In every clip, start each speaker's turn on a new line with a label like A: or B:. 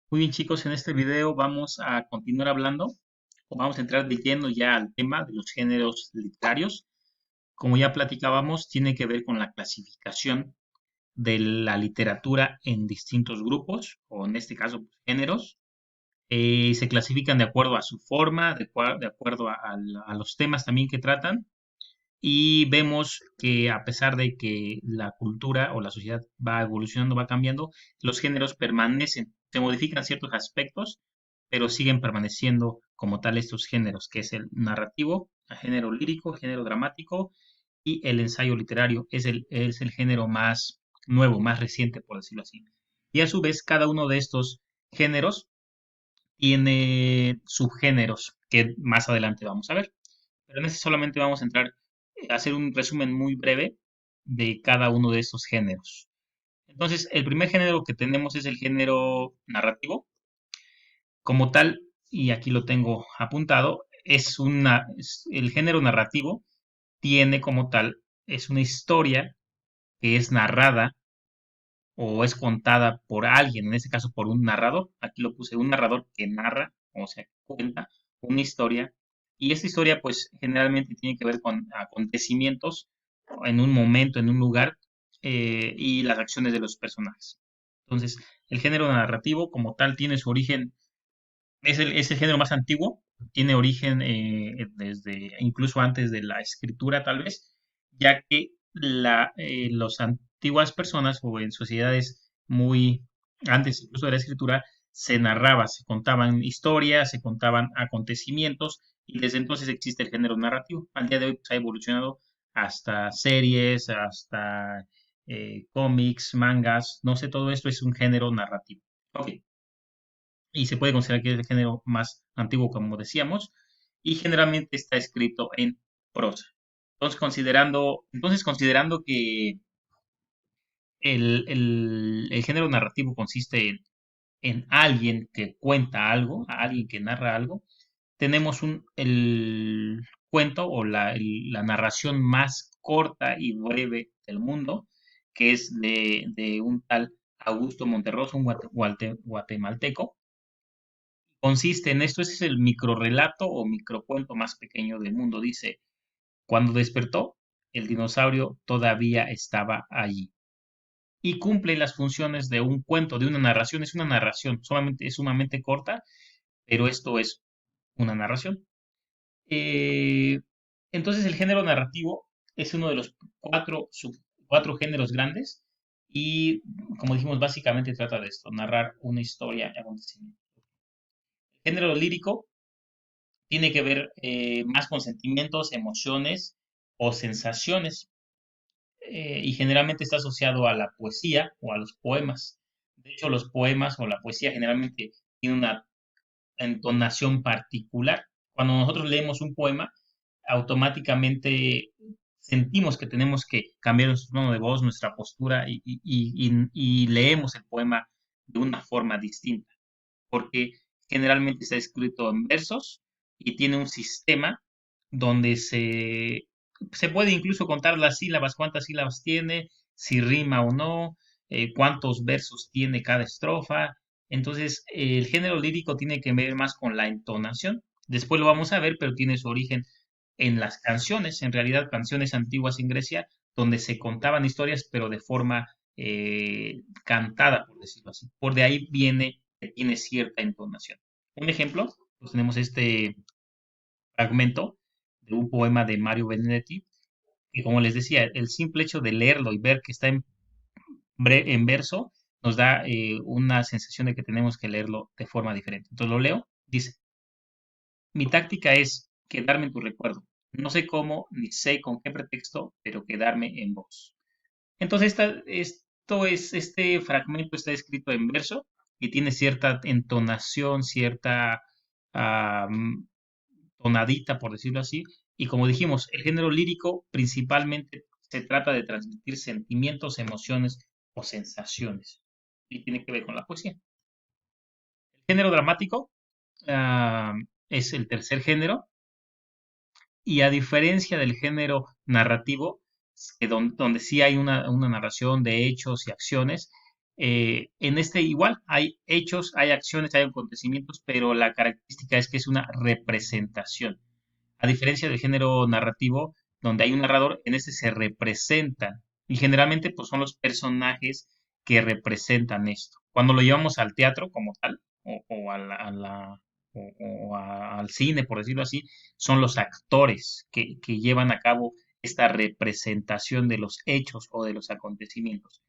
A: Muy bien, chicos, en este video vamos a continuar hablando o vamos a entrar de lleno ya al tema de los géneros literarios. Como ya platicábamos, tiene que ver con la clasificación de la literatura en distintos grupos o en este caso pues, géneros. Se clasifican de acuerdo a su forma, de acuerdo a los temas también que tratan y vemos que a pesar de que la cultura o la sociedad va evolucionando, va cambiando, los géneros permanecen, se modifican ciertos aspectos, pero siguen permaneciendo como tal estos géneros, que es el narrativo, el género lírico, el género dramático y el ensayo literario. Es el género más nuevo, más reciente, por decirlo así. Y a su vez, cada uno de estos géneros tiene subgéneros que más adelante vamos a ver. Pero en este solamente vamos a entrar a hacer un resumen muy breve de cada uno de estos géneros. Entonces, el primer género que tenemos es el género narrativo. Como tal, y aquí lo tengo apuntado, el género narrativo tiene como tal, es una historia que es narrada o es contada por alguien, en este caso por un narrador. Aquí lo puse, un narrador que narra, o sea, cuenta una historia. Y esta historia, pues, generalmente tiene que ver con acontecimientos en un momento, en un lugar, y las acciones de los personajes. Entonces, el género narrativo, como tal, tiene su origen, es el género más antiguo, tiene origen desde incluso antes de la escritura, tal vez, ya que las antiguas personas o en sociedades muy antes incluso de la escritura se narraba, se contaban historias, se contaban acontecimientos y desde entonces existe el género narrativo. Al día de hoy pues, ha evolucionado hasta series, hasta cómics, mangas, no sé, todo esto es un género narrativo. Ok, y se puede considerar que es el género más antiguo, como decíamos, y generalmente está escrito en prosa. Entonces considerando que el género narrativo consiste en alguien que cuenta algo, a alguien que narra algo, tenemos el cuento o la narración más corta y breve del mundo, que es de un tal Augusto Monterroso, un guatemalteco. Consiste en esto, ese es el microrrelato o microcuento más pequeño del mundo. Dice, cuando despertó, el dinosaurio todavía estaba allí. Y cumple las funciones de un cuento, de una narración. Es una narración, es sumamente corta, pero esto es una narración. Eh, entonces el género narrativo es uno de los cuatro géneros grandes y, como dijimos, básicamente trata de esto, narrar una historia y acontecimiento. El género lírico tiene que ver más con sentimientos, emociones o sensaciones y generalmente está asociado a la poesía o a los poemas. De hecho, los poemas o la poesía generalmente tienen una entonación particular. Cuando nosotros leemos un poema, automáticamente sentimos que tenemos que cambiar nuestro tono de voz, nuestra postura y leemos el poema de una forma distinta, porque generalmente está escrito en versos y tiene un sistema donde se puede incluso contar las sílabas, cuántas sílabas tiene, si rima o no, cuántos versos tiene cada estrofa. Entonces, el género lírico tiene que ver más con la entonación. Después lo vamos a ver, pero tiene su origen en las canciones, en realidad canciones antiguas en Grecia, donde se contaban historias, pero de forma cantada, por decirlo así. Por de ahí viene que tiene cierta entonación. Un ejemplo, pues tenemos este fragmento de un poema de Mario Benedetti, que como les decía, el simple hecho de leerlo y ver que está en verso nos da una sensación de que tenemos que leerlo de forma diferente. Entonces lo leo, dice, mi táctica es quedarme en tu recuerdo. No sé cómo ni sé con qué pretexto, pero quedarme en vos. Entonces este fragmento está escrito en verso y tiene cierta entonación, cierta ah, tonadita, por decirlo así. Y como dijimos, el género lírico principalmente se trata de transmitir sentimientos, emociones o sensaciones. Y tiene que ver con la poesía. El género dramático ah, es el tercer género y a diferencia del género narrativo, donde sí hay una narración de hechos y acciones, En este igual hay hechos, hay acciones, hay acontecimientos, pero la característica es que es una representación. A diferencia del género narrativo, donde hay un narrador, en este se representan. Y generalmente pues son los personajes que representan esto. Cuando lo llevamos al teatro como tal, o al cine, por decirlo así, son los actores que llevan a cabo esta representación de los hechos o de los acontecimientos.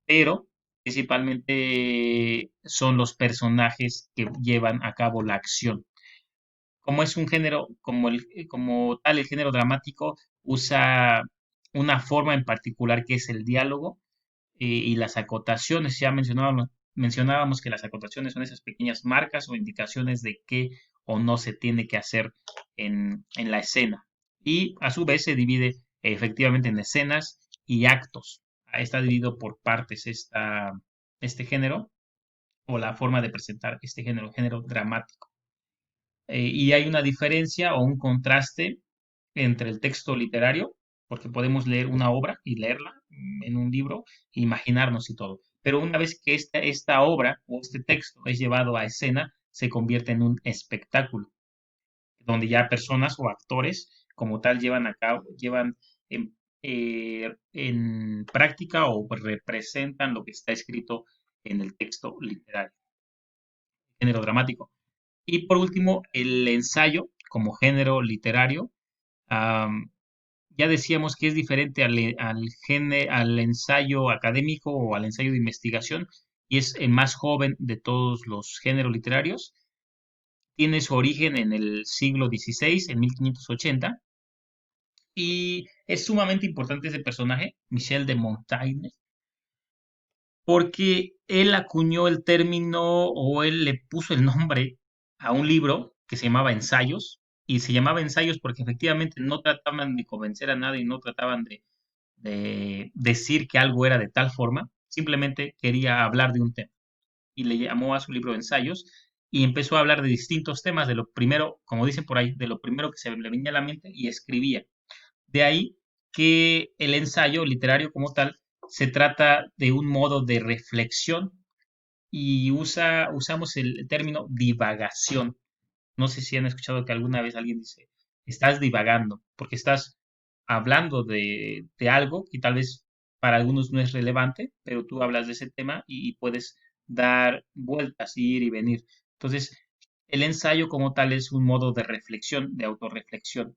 A: Pero principalmente son los personajes que llevan a cabo la acción. Como es un género, como tal, el género dramático usa una forma en particular que es el diálogo, y las acotaciones. Ya mencionábamos que las acotaciones son esas pequeñas marcas o indicaciones de qué o no se tiene que hacer en la escena. Y a su vez se divide efectivamente en escenas y actos. Ahí está dividido por partes este género o la forma de presentar este género, género dramático. Y hay una diferencia o un contraste entre el texto literario, porque podemos leer una obra y leerla en un libro, e imaginarnos y todo. Pero una vez que esta obra o este texto es llevado a escena, se convierte en un espectáculo, donde ya personas o actores como tal llevan a cabo, llevan en práctica o representan lo que está escrito en el texto literario, género dramático. Y por último, el ensayo como género literario. am, ya decíamos que es diferente al ensayo académico o al ensayo de investigación y es el más joven de todos los géneros literarios. Tiene su origen en el siglo XVI, en 1580, y es sumamente importante ese personaje, Michel de Montaigne, porque él acuñó el término o él le puso el nombre a un libro que se llamaba Ensayos, y se llamaba Ensayos porque efectivamente no trataban de convencer a nadie y no trataban de decir que algo era de tal forma, simplemente quería hablar de un tema y le llamó a su libro Ensayos y empezó a hablar de distintos temas, de lo primero, como dicen por ahí, de lo primero que se le venía a la mente y escribía. De ahí que el ensayo literario como tal se trata de un modo de reflexión y usamos el término divagación. No sé si han escuchado que alguna vez alguien dice, estás divagando, porque estás hablando de algo que tal vez para algunos no es relevante, pero tú hablas de ese tema y puedes dar vueltas, ir y venir. Entonces, el ensayo como tal es un modo de reflexión, de autorreflexión.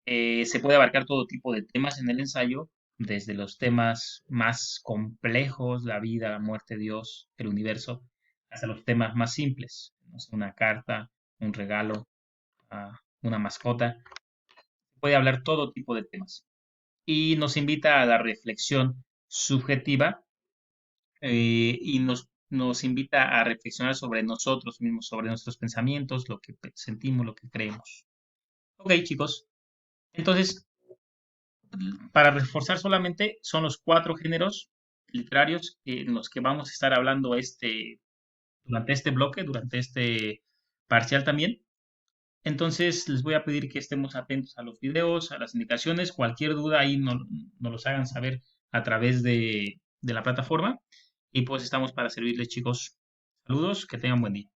A: Se puede abarcar todo tipo de temas en el ensayo, desde los temas más complejos, la vida, la muerte, Dios, el universo, hasta los temas más simples, no sé, una carta, un regalo, una mascota. Puede hablar todo tipo de temas. Y nos invita a la reflexión subjetiva, y nos invita a reflexionar sobre nosotros mismos, sobre nuestros pensamientos, lo que sentimos, lo que creemos. Ok, chicos. Entonces, para reforzar solamente, son los cuatro géneros literarios en los que vamos a estar hablando durante este bloque, durante este parcial también. Entonces, les voy a pedir que estemos atentos a los videos, a las indicaciones. Cualquier duda ahí nos los hagan saber a través de la plataforma. Y pues estamos para servirles, chicos. Saludos, que tengan buen día.